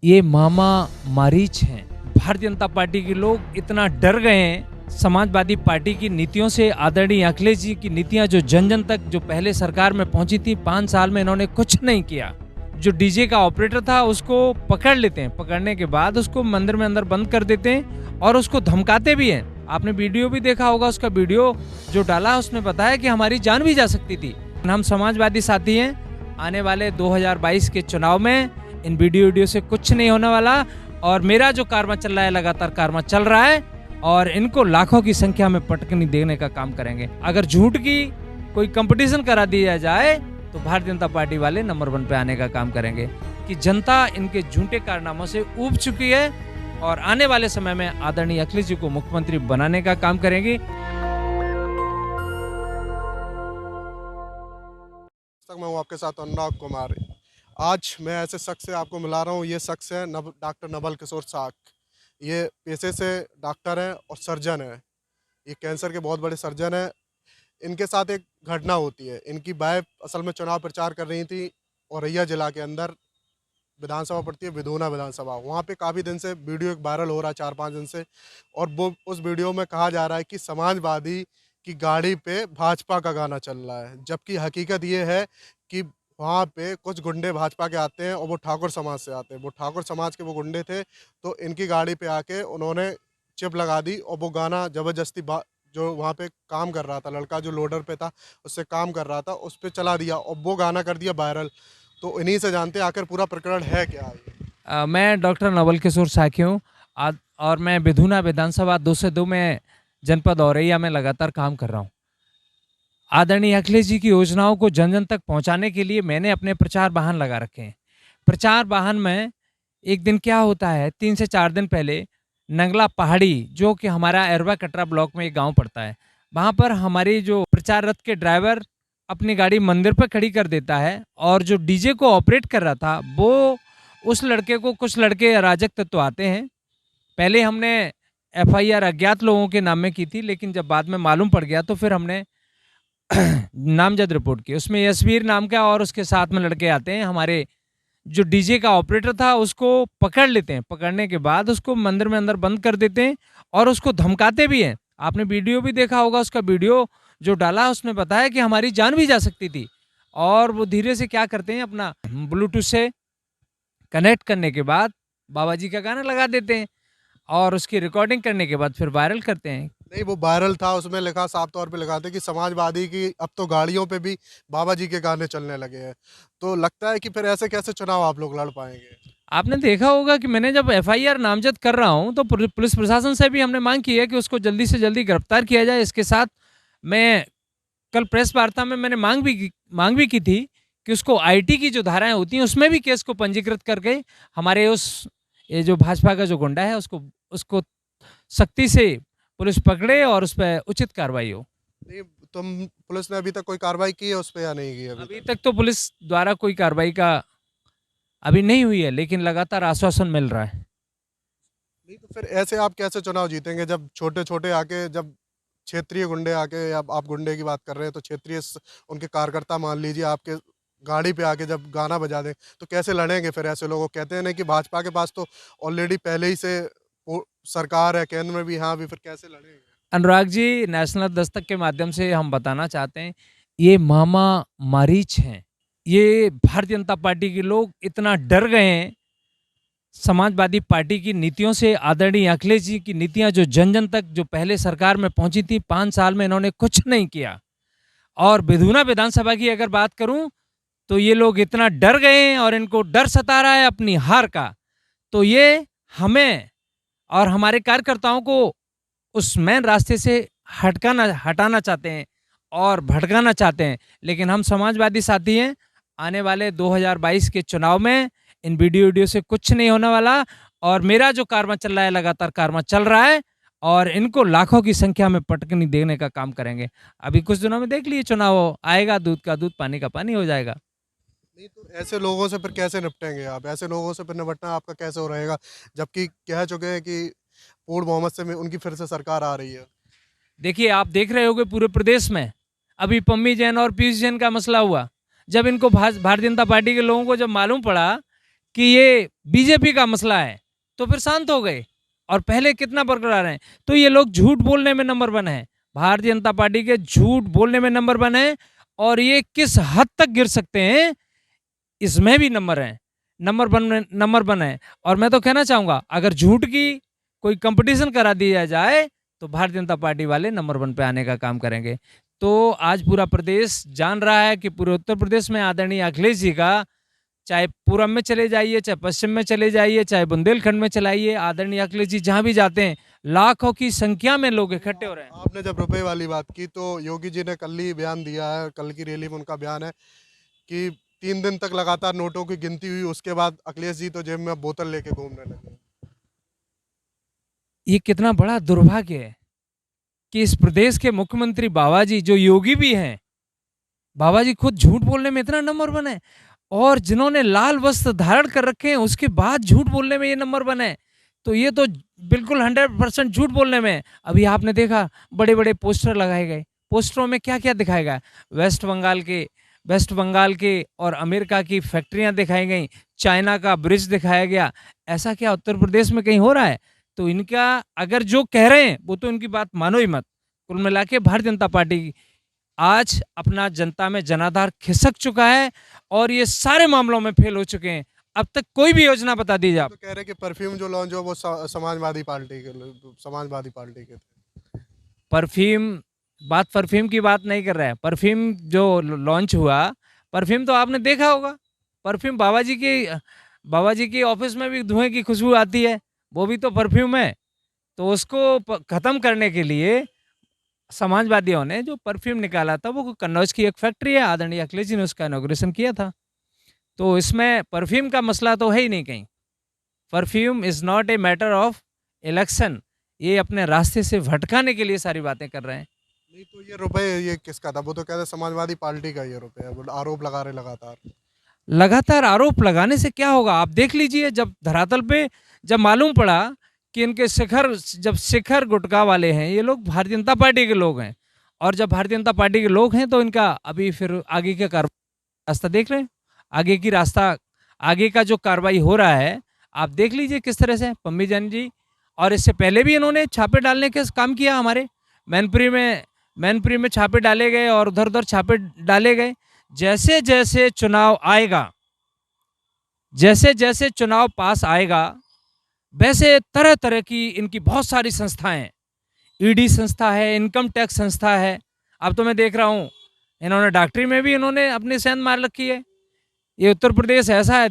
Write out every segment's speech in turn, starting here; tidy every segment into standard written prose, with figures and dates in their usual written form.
ये मामा मारीच हैं। भारतीय जनता पार्टी के लोग इतना डर गए हैं समाजवादी पार्टी की नीतियों से। आदरणीय अखिलेश जी की नीतियां जो जन जन तक जो पहले सरकार में पहुंची थी, 5 साल में इन्होंने कुछ नहीं किया। जो डीजे का ऑपरेटर था उसको पकड़ लेते हैं, पकड़ने के बाद उसको मंदिर में अंदर बंद कर देते हैं और उसको धमकाते भी हैं। आपने वीडियो भी देखा होगा, उसका वीडियो जो डाला उसमें बताया कि हमारी जान भी जा सकती थी। हम समाजवादी साथी हैं, आने वाले 2022 के चुनाव में इन वीडियो से कुछ नहीं होने वाला। और मेरा जो कारवा चल रहा है, लगातार कारवा चल रहा है और इनको लाखों की संख्या में पटकनी देने का काम करेंगे। अगर झूठ की कोई कंपटीशन करा दिया जाए तो भारतीय जनता पार्टी वाले नंबर 1 पे आने का काम करेंगे कि जनता इनके झूठे कारनामों से ऊब चुकी है और आने वाले समय में आदरणीय अखिलेश जी को मुख्यमंत्री बनाने का काम करेंगी। मैं हूँ आपके साथ अनुराग कुमार। आज मैं ऐसे शख्स से आपको मिला रहा हूँ। ये शख्स है डॉक्टर नवल किशोर साक। ये पेशे से डॉक्टर हैं और सर्जन हैं। ये कैंसर के बहुत बड़े सर्जन हैं। इनके साथ एक घटना होती है। इनकी वाइफ असल में चुनाव प्रचार कर रही थी औरैया जिला के अंदर विधानसभा पड़ती है, विधोना विधानसभा। वहाँ पे काफ़ी दिन से वीडियो एक वायरल हो रहा है, 4-5 दिन से। और वो उस वीडियो में कहा जा रहा है कि समाजवादी की गाड़ी पे भाजपा का गाना चल रहा है, जबकि हकीकत ये है कि वहाँ पे कुछ गुंडे भाजपा के आते हैं और वो ठाकुर समाज से आते हैं। वो ठाकुर समाज के वो गुंडे थे, तो इनकी गाड़ी पे आके उन्होंने चिप लगा दी और वो गाना ज़बरदस्ती जो वहाँ पे काम कर रहा था लड़का, जो लोडर पे था, उससे काम कर रहा था, उस पर चला दिया और वो गाना कर दिया वायरल। तो इन्हीं से जानते हैं आखिर पूरा प्रकरण है क्या है। मैं डॉक्टर नवल किशोर साकी हूँ और मैं विधुना विधानसभा 2 से 2 में जनपद औरैया में लगातार काम कर रहा हूँ। आदरणीय अखिलेश जी की योजनाओं को जन जन तक पहुंचाने के लिए मैंने अपने प्रचार वाहन लगा रखे हैं। प्रचार वाहन में एक दिन क्या होता है, 3 से 4 दिन पहले नंगला पहाड़ी, जो कि हमारा एरवा कटरा ब्लॉक में एक गांव पड़ता है, वहां पर हमारी जो प्रचार रथ के ड्राइवर अपनी गाड़ी मंदिर पर खड़ी कर देता है और जो डीजे को ऑपरेट कर रहा था वो उस लड़के को, कुछ लड़के अराजक तत्व आते हैं। पहले हमने एफआईआर अज्ञात लोगों के नाम में की थी, लेकिन जब बाद में मालूम पड़ गया तो फिर हमने नामजद रिपोर्ट की। उसमें यशवीर नाम का और उसके साथ में लड़के आते हैं। हमारे जो डीजे का ऑपरेटर था उसको पकड़ लेते हैं, पकड़ने के बाद उसको मंदिर में अंदर बंद कर देते हैं और उसको धमकाते भी हैं। आपने वीडियो भी देखा होगा, उसका वीडियो जो डाला उसमें बताया कि हमारी जान भी जा सकती थी। और वो धीरे से क्या करते हैं, अपना ब्लूटूथ से कनेक्ट करने के बाद बाबा जी का गाना लगा देते हैं और उसकी रिकॉर्डिंग करने के बाद फिर वायरल करते हैं। नहीं, वो वायरल था, उसमें लिखा, साफ तौर पे लिखा था कि समाजवादी की अब तो गाड़ियों पे भी बाबा जी के गाने चलने लगे हैं। तो लगता है कि फिर ऐसे कैसे चुनाव आप लोग लड़ पाएंगे। आपने देखा होगा कि मैंने जब एफआईआर नामजद कर रहा हूं तो पुलिस प्रशासन से भी हमने मांग की है कि उसको जल्दी से जल्दी गिरफ्तार किया जाए। इसके साथ मैं कल प्रेस वार्ता में मैंने मांग भी की थी कि उसको आईटी की जो धाराएं होती हैं उसमें भी केस को पंजीकृत करके हमारे ये जो भाजपा का जो गुंडा है उसको सख्ती से पुलिस पकड़े और उस पर उचित कार्रवाई हो। नहीं, तुम पुलिस ने अभी तक कोई कार्रवाई की है उस पर या नहीं की अभी तक तो पुलिस द्वारा कोई कार्रवाई का अभी नहीं हुई है, लेकिन लगातार आश्वासन मिल रहा है। नहीं, तो फिर ऐसे आप कैसे चुनाव जीतेंगे जब छोटे छोटे आके, जब क्षेत्रीय गुंडे आके, या आप गुंडे की बात कर रहे हैं तो क्षेत्रीय उनके कार्यकर्ता मान लीजिए आपके गाड़ी पे आके जब गाना बजा दें, तो कैसे लड़ेंगे फिर ऐसे लोगों। कहते हैं ना कि भाजपा के पास तो ऑलरेडी पहले ही से सरकार है केंद्र में भी, हाँ भी, फिर कैसे लड़ेंगे। अनुराग जी, नेशनल दस्तक के माध्यम से हम बताना चाहते हैं, ये मामा मारीच हैं। ये भारतीय जनता पार्टी के लोग इतना डर गए हैं समाजवादी पार्टी की नीतियों से। आदरणीय अखिलेश जी की नीतियां जो जन जन तक जो पहले सरकार में पहुंची थी, 5 साल में इन्होंने कुछ नहीं किया। और विधुना विधानसभा की अगर बात करूं तो ये लोग इतना डर गए हैं और इनको डर सता रहा है अपनी हार का। तो ये हमें और हमारे कार्यकर्ताओं को उस मेन रास्ते से हटाना चाहते हैं और भटकाना चाहते हैं। लेकिन हम समाजवादी साथी हैं, आने वाले 2022 के चुनाव में इन वीडियो से कुछ नहीं होने वाला। और मेरा जो कारवा चल रहा है, लगातार कारवा चल रहा है और इनको लाखों की संख्या में पटकनी देने का काम करेंगे। अभी कुछ दिनों में देख लिए, चुनाव आएगा, दूध का दूध पानी का पानी हो जाएगा। नहीं, तो ऐसे लोगों से फिर कैसे निपटेंगे आप। ऐसे लोगों से फिर निपटना आपका कैसे हो रहेगा, जबकि कह चुके हैं कि पूर्ण बहुमत से उनकी फिर से सरकार आ रही है। देखिए, आप देख रहे होंगे पूरे प्रदेश में अभी पम्मी जैन और पीयूष जैन का मसला हुआ। जब इनको भारतीय जनता पार्टी के लोगों को जब मालूम पड़ा कि ये बीजेपी का मसला है, तो फिर शांत हो गए और पहले कितना बरकरार हैं। तो ये लोग झूठ बोलने में नंबर वन है, भारतीय जनता पार्टी के झूठ बोलने में नंबर वन है, और ये किस हद तक गिर सकते हैं इसमें भी नंबर वन है। और मैं तो कहना चाहूंगा, अगर झूठ की कोई कंपटीशन करा दिया जाए तो भारतीय जनता पार्टी वाले नंबर वन पे आने का काम करेंगे। तो आज पूरा प्रदेश जान रहा है कि पूरे उत्तर प्रदेश में आदरणीय अखिलेश जी का, चाहे पूरब में चले जाइए, चाहे पश्चिम में चले जाइए, चाहे बुंदेलखंड में चलाइए, आदरणीय अखिलेश जी जहां भी जाते हैं लाखों की संख्या में लोग इकट्ठे हो रहे हैं। आपने जब रुपए वाली बात की तो योगी जी ने कल ही बयान दिया है, कल की रैली में उनका बयान है कि 3 दिन तक लगातार नोटों की गिनती हुई, उसके बाद अखिलेश जी तो जेब में बोतल लेके घूमने लगे। ये कितना बड़ा दुर्भाग्य है कि इस प्रदेश के मुख्यमंत्री बाबा जी, जो योगी भी हैं, बाबा जी खुद झूठ बोलने में इतना नंबर वन है, और जिन्होंने लाल वस्त्र धारण कर रखे हैं उसके बाद झूठ बोलने में ये नंबर वन है। तो ये तो बिल्कुल 100% झूठ बोलने में है। अभी आपने देखा बड़े बड़े पोस्टर लगाए गए, पोस्टरों में क्या क्या दिखाया गया, वेस्ट बंगाल के और अमेरिका की फैक्ट्रियां दिखाई गई, चाइना का ब्रिज दिखाया गया। ऐसा क्या उत्तर प्रदेश में कहीं हो रहा है? तो इनका, अगर जो कह रहे हैं वो तो इनकी बात मानो ही मत। कुल मिला के भारतीय जनता पार्टी आज अपना जनता में जनाधार खिसक चुका है और ये सारे मामलों में फेल हो चुके हैं। अब तक कोई भी योजना बता दीजिए आप। तो कह रहे हैं कि परफ्यूम जो लॉन्च हो वो समाजवादी पार्टी के थे। परफ्यूम, परफ्यूम की बात नहीं कर रहा है। परफ्यूम जो लॉन्च हुआ, परफ्यूम तो आपने देखा होगा, परफ्यूम बाबा जी की ऑफिस में भी धुएं की खुशबू आती है, वो भी तो परफ्यूम है। तो उसको खत्म करने के लिए समाजवादियों ने जो परफ्यूम निकाला था, वो कन्नौज की एक फैक्ट्री है, आदरणीय अखिलेश जी ने उसका इनॉग्रेशन किया था। तो इसमें परफ्यूम का मसला तो है ही नहीं कहीं। Perfume is not a matter of election. ये अपने रास्ते से भटकाने के लिए सारी बातें कर रहे हैं। नहीं तो ये रुपए ये किसका था? वो तो कहते हैं समाजवादी पार्टी का ये रुपए है, वो आरोप लगा रहे लगातार। लगातार आरोप लगाने से क्या होगा? आप देख लीजिए, जब धरातल पे जब मालूम पड़ा कि इनके शिखर गुटका वाले हैं, ये लोग भारतीय जनता पार्टी के लोग हैं, और जब भारतीय जनता पार्टी के लोग हैं तो इनका अभी फिर आगे का रास्ता देख रहे हैं। आगे का जो कार्रवाई हो रहा है आप देख लीजिए किस तरह से। पम्मी जान जी, और इससे पहले भी इन्होंने छापे डालने के काम किया। हमारे मैनपुरी में छापे डाले गए और उधर उधर छापे डाले गए। जैसे जैसे चुनाव आएगा, जैसे जैसे चुनाव पास आएगा, वैसे तरह तरह की इनकी बहुत सारी संस्थाएं, ईडी संस्था है, इनकम टैक्स संस्था है। अब तो मैं देख रहा हूँ इन्होंने डॉक्टरी में भी इन्होंने अपनी सेंध मार रखी है। ये उत्तर प्रदेश ऐसा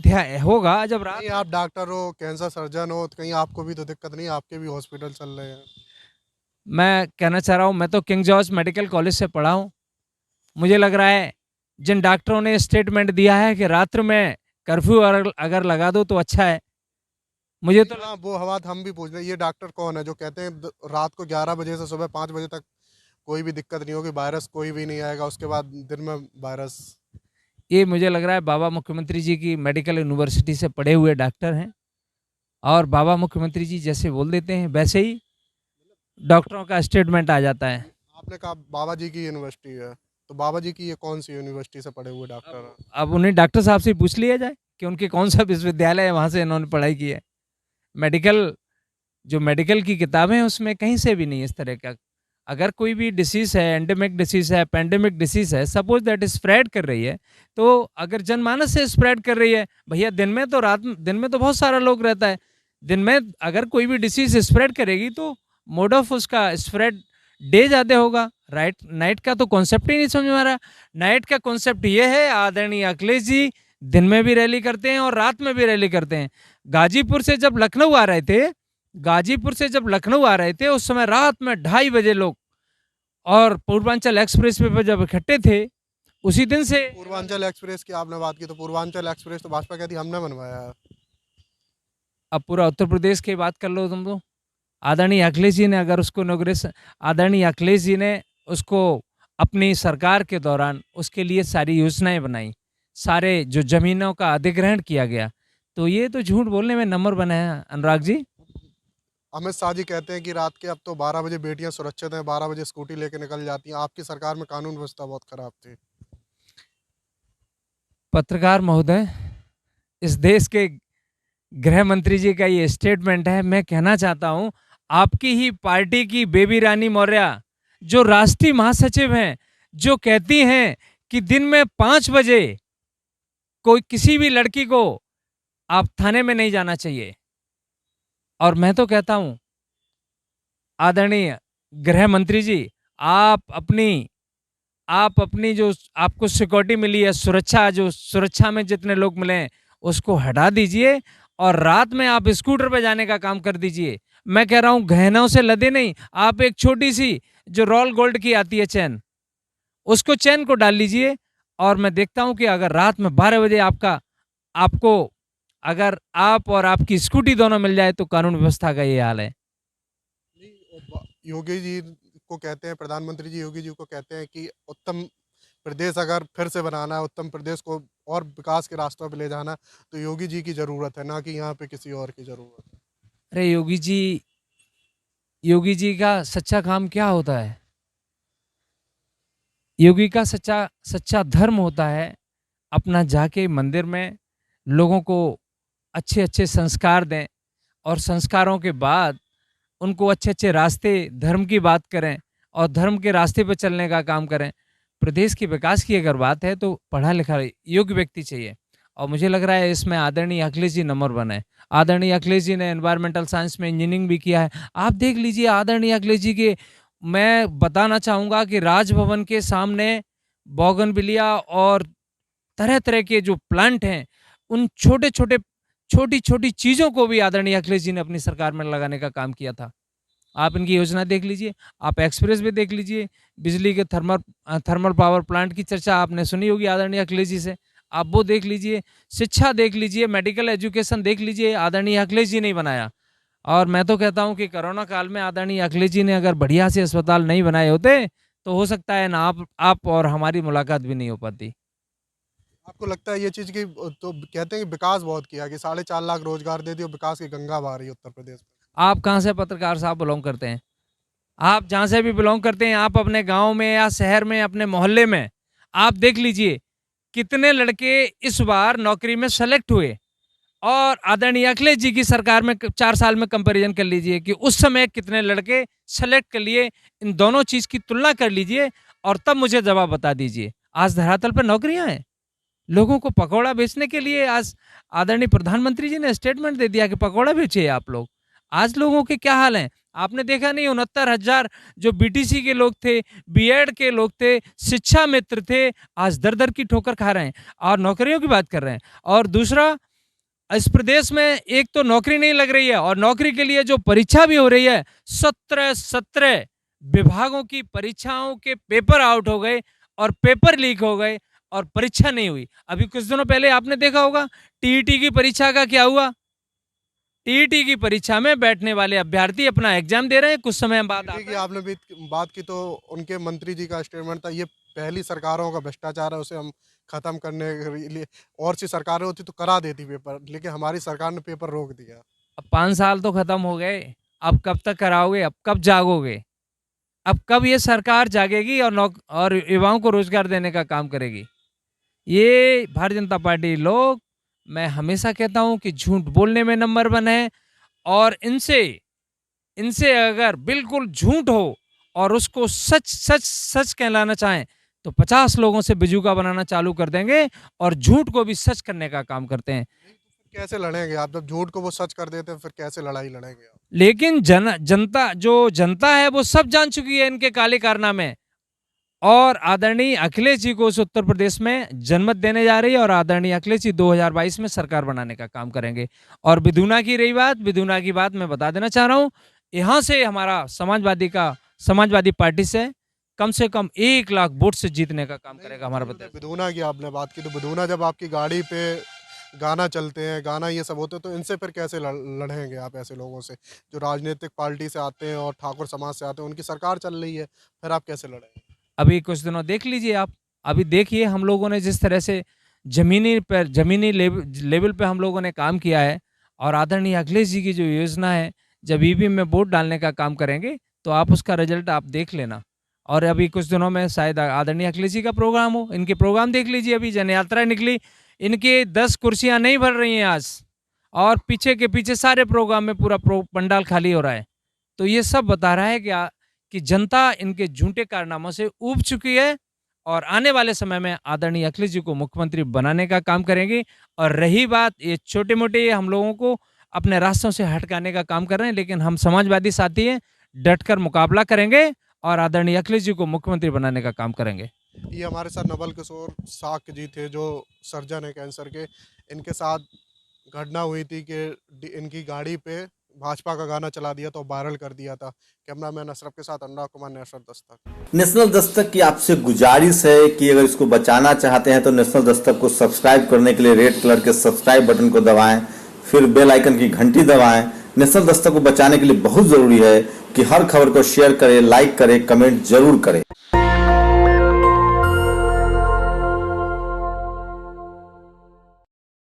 होगा जब रात, आप डॉक्टर हो, कैंसर सर्जन हो, तो कहीं आपको भी तो दिक्कत नहीं? आपके भी हॉस्पिटल चल रहे हैं। मैं कहना चाह रहा हूँ, मैं तो किंग जॉर्ज मेडिकल कॉलेज से पढ़ा हूँ। मुझे लग रहा है जिन डॉक्टरों ने स्टेटमेंट दिया है कि रात्र में कर्फ्यू अगर लगा दो तो अच्छा है, मुझे तो हाँ, वो हवा हम भी पूछ रहे हैं, ये डॉक्टर कौन है जो कहते हैं रात को 11 बजे से सुबह 5 बजे तक कोई भी दिक्कत नहीं होगी, वायरस कोई भी नहीं आएगा, उसके बाद दिन में वायरस। ये मुझे लग रहा है बाबा मुख्यमंत्री जी की मेडिकल यूनिवर्सिटी से पढ़े हुए डॉक्टर हैं, और बाबा मुख्यमंत्री जी जैसे बोल देते हैं वैसे ही डॉक्टरों का स्टेटमेंट आ जाता है। आपने कहा बाबा जी की यूनिवर्सिटी है, तो बाबा जी की ये कौन सी यूनिवर्सिटी से पढ़े हुए डॉक्टर हैं? अब उन्हें डॉक्टर साहब से पूछ लिया जाए कि उनके कौन सा विश्वविद्यालय है, वहाँ से इन्होंने पढ़ाई की है। मेडिकल की किताबें हैं उसमें कहीं से भी नहीं इस तरह का। अगर कोई भी डिसीज़ है, एंडेमिक डिसीज़ है, पेंडेमिक डिसीज़ है, सपोज दैट स्प्रेड कर रही है, तो अगर जनमानस से स्प्रेड कर रही है, भैया दिन में तो बहुत सारा लोग रहता है। दिन में अगर कोई भी डिसीज़ स्प्रेड करेगी तो मोड ऑफ उसका स्प्रेड डे ज़्यादा होगा, राइट? नाइट का तो कॉन्सेप्ट ही नहीं समझ में आ रहा। नाइट का कॉन्सेप्ट ये है, आदरणीय अखिलेश जी दिन में भी रैली करते हैं और रात में भी रैली करते हैं। गाजीपुर से जब लखनऊ आ रहे थे उस समय रात में 2:30 बजे लोग, और पूर्वांचल एक्सप्रेस वे पर जब इकट्ठे थे उसी दिन से। पूर्वांचल एक्सप्रेस की आपने बात की, तो पूर्वांचल एक्सप्रेस तो भाजपा कहती हमने बनवाया है। अब पूरा उत्तर प्रदेश की बात कर लो तुम तो। आदरणीय अखिलेश जी ने अगर उसको इनॉग्रेशन, आदरणीय अखिलेश जी ने उसको अपनी सरकार के दौरान उसके लिए सारी योजनाएं बनाई, सारे जो जमीनों का अधिग्रहण किया गया, तो ये तो झूठ बोलने में नंबर बना है अनुराग जी। अमित शाह जी कहते हैं कि रात के अब तो 12 बजे बेटियां सुरक्षित हैं, 12 बजे स्कूटी लेके निकल जाती हैं, आपकी सरकार में कानून व्यवस्था बहुत खराब थी। पत्रकार महोदय, इस देश के गृह मंत्री जी का ये स्टेटमेंट है। मैं कहना चाहता हूं, आपकी ही पार्टी की बेबी रानी मौर्य, जो राष्ट्रीय महासचिव हैं, जो कहती हैं कि दिन में 5 बजे कोई किसी भी लड़की को आप थाने में नहीं जाना चाहिए। और मैं तो कहता हूं, आदरणीय गृह मंत्री जी, आप अपनी आप अपनी जो आपको सिक्योरिटी मिली है, सुरक्षा, जो सुरक्षा में जितने लोग मिले हैं, उसको हटा दीजिए और रात में आप स्कूटर पे जाने का काम कर दीजिए। मैं कह रहा हूं, गहनों से लदे नहीं, आप एक छोटी सी जो रॉयल गोल्ड की आती है चैन, उसको चैन को डाल लीजिए। और मैं देखता हूं कि अगर रात में 12 बजे आपको अगर आप और आपकी स्कूटी दोनों मिल जाए तो कानून व्यवस्था का ये हाल है। योगी जी को कहते हैं, प्रधानमंत्री जी योगी जी को कहते हैं कि उत्तम प्रदेश अगर फिर से बनाना है, उत्तम प्रदेश को और विकास के रास्तों पे ले जाना, तो योगी जी की ज़रूरत है, ना कि यहाँ पे किसी और की ज़रूरत है। अरे योगी जी का सच्चा काम क्या होता है? योगी का सच्चा सच्चा धर्म होता है अपना जाके मंदिर में लोगों को अच्छे अच्छे संस्कार दें और संस्कारों के बाद उनको अच्छे अच्छे रास्ते, धर्म की बात करें और धर्म के रास्ते पर चलने का काम करें। प्रदेश के विकास की अगर बात है तो पढ़ा लिखा योग्य व्यक्ति चाहिए और मुझे लग रहा है इसमें आदरणीय अखिलेश जी नंबर 1 है। आदरणीय अखिलेश जी ने एनवायरमेंटल साइंस में इंजीनियरिंग भी किया है। आप देख लीजिए आदरणीय अखिलेश जी के, मैं बताना चाहूँगा कि राजभवन के सामने बोगनविलिया और तरह तरह के जो प्लांट हैं, उन छोटे छोटे छोटी छोटी चीज़ों को भी आदरणीय अखिलेश जी ने अपनी सरकार में लगाने का काम किया था। आप इनकी योजना देख लीजिए, आप एक्सप्रेस वे देख लीजिए, बिजली के थर्मल पावर प्लांट की चर्चा आपने सुनी होगी आदरणीय अखिलेश जी से, आप वो देख लीजिए, शिक्षा देख लीजिए, मेडिकल एजुकेशन देख लीजिए, आदरणीय अखिलेश जी ने ही बनाया। और मैं तो कहता हूँ कि कोरोना काल में आदरणीय अखिलेश जी ने अगर बढ़िया से अस्पताल नहीं बनाए होते तो हो सकता है ना आप और हमारी मुलाकात भी नहीं हो पाती। आपको लगता है ये चीज़ की, तो कहते हैं कि विकास बहुत किया कि 4.5 लाख रोजगार दे दिए और विकास की गंगा बहा रही है उत्तर प्रदेश में। आप कहाँ से पत्रकार साहब बिलोंग करते हैं? आप जहाँ से भी बिलोंग करते हैं, आप अपने गांव में या शहर में, अपने मोहल्ले में आप देख लीजिए कितने लड़के इस बार नौकरी में सेलेक्ट हुए और आदरणीय अखिलेश जी की सरकार में 4 साल में कंपैरिजन कर लीजिए कि उस समय कितने लड़के सेलेक्ट कर लिए। इन दोनों चीज की तुलना कर लीजिए और तब मुझे जवाब बता दीजिए। आज धरातल पर नौकरियां हैं, लोगों को पकौड़ा बेचने के लिए आज आदरणीय प्रधानमंत्री जी ने स्टेटमेंट दे दिया कि पकौड़ा बेचिए आप लोग। आज लोगों के क्या हाल हैं आपने देखा नहीं? 69,000 जो बीटीसी के लोग थे, बीएड के लोग थे, शिक्षा मित्र थे, आज दर दर की ठोकर खा रहे हैं और नौकरियों की बात कर रहे हैं। और दूसरा, इस प्रदेश में एक तो नौकरी नहीं लग रही है और नौकरी के लिए जो परीक्षा भी हो रही है, 17 विभागों की परीक्षाओं के पेपर आउट हो गए और पेपर लीक हो गए और परीक्षा नहीं हुई। अभी कुछ दिनों पहले आपने देखा होगा टीईटी की परीक्षा का क्या हुआ। टीईटी की परीक्षा में बैठने वाले अभ्यर्थी अपना एग्जाम दे रहे हैं, कुछ समय बाद की आपने भी बात की, तो उनके मंत्री जी का स्टेटमेंट था, ये पहली सरकारों का भ्रष्टाचार है, उसे हम खत्म करने के लिए, और सी सरकारें होती तो करा देती पेपर, लेकिन हमारी सरकार ने पेपर रोक दिया। अब 5 साल तो खत्म हो गए, अब कब तक कराओगे? अब कब जागोगे? अब कब ये सरकार जागेगी और युवाओं को रोजगार देने का काम करेगी? ये भारतीय जनता पार्टी लोग, मैं हमेशा कहता हूं कि झूठ बोलने में नंबर 1 है और इनसे इनसे अगर बिल्कुल झूठ हो और उसको सच सच सच कहलाना चाहें तो 50 लोगों से बिजूका बनाना चालू कर देंगे और झूठ को भी सच करने का काम करते हैं। कैसे लड़ेंगे आप? जब झूठ को वो सच कर देते हैं, फिर कैसे लड़ाई लड़ेंगे आप? लेकिन जनता है वो सब जान चुकी है इनके काले कारनामे। और आदरणीय अखिलेश जी को उस उत्तर प्रदेश में जनमत देने जा रही है और आदरणीय अखिलेश जी 2022 में सरकार बनाने का काम करेंगे। और विधुना की रही बात, विधुना की बात मैं बता देना चाह रहा हूँ, यहाँ से हमारा समाजवादी पार्टी से कम 1 लाख वोट से जीतने का काम करेगा हमारा प्रदेश। विधुना की आपने बात की, तो विधुना जब आपकी गाड़ी पे गाना चलते हैं, गाना ये सब होते हैं, तो इनसे फिर कैसे लड़ेंगे आप ऐसे लोगों से जो राजनीतिक पार्टी से आते हैं और ठाकुर समाज से आते हैं? उनकी सरकार चल रही है, फिर आप कैसे लड़ेंगे? अभी कुछ दिनों देख लीजिए आप, अभी देखिए हम लोगों ने जिस तरह से जमीनी लेवल पे हम लोगों ने काम किया है और आदरणीय अखिलेश जी की जो योजना है, जब ईवीएम में वोट डालने का काम करेंगे तो आप उसका रिजल्ट आप देख लेना। और अभी कुछ दिनों में शायद आदरणीय अखिलेश जी का प्रोग्राम हो, इनके प्रोग्राम देख लीजिए, अभी जन यात्रा निकली, इनकी 10 कुर्सियां नहीं भर रही हैं आज। और पीछे के पीछे सारे प्रोग्राम में पूरा पंडाल खाली हो रहा है। तो ये सब बता रहा है कि जनता इनके झूठे कारनामों से ऊब चुकी है और आने वाले समय में आदरणीय अखिलेश जी को मुख्यमंत्री बनाने का काम करेंगी। और रही बात ये छोटे मोटे हम लोगों को अपने रास्तों से हटकाने का काम कर रहे हैं, लेकिन हम समाजवादी साथी हैं, डटकर मुकाबला करेंगे और आदरणीय अखिलेश जी को मुख्यमंत्री बनाने का काम करेंगे। ये हमारे साथ नवल किशोर साक जी थे जो सर्जन है कैंसर के। इनके साथ घटना हुई थी कि इनकी गाड़ी पे भाजपा का गाना चला दिया तो वायरल कर दिया था। कैमरामैन अशरफ के साथ अनुराग कुमार, नेशनल दस्तक। नेशनल दस्तक की आपसे गुजारिश है कि अगर इसको बचाना चाहते हैं तो नेशनल दस्तक को सब्सक्राइब करने के लिए रेड कलर के सब्सक्राइब बटन को दबाएं, फिर बेल आइकन की घंटी दबाएं। नेशनल दस्तक को बचाने के लिए बहुत जरूरी है कि हर खबर को शेयर करें, लाइक करें, कमेंट जरूर करें।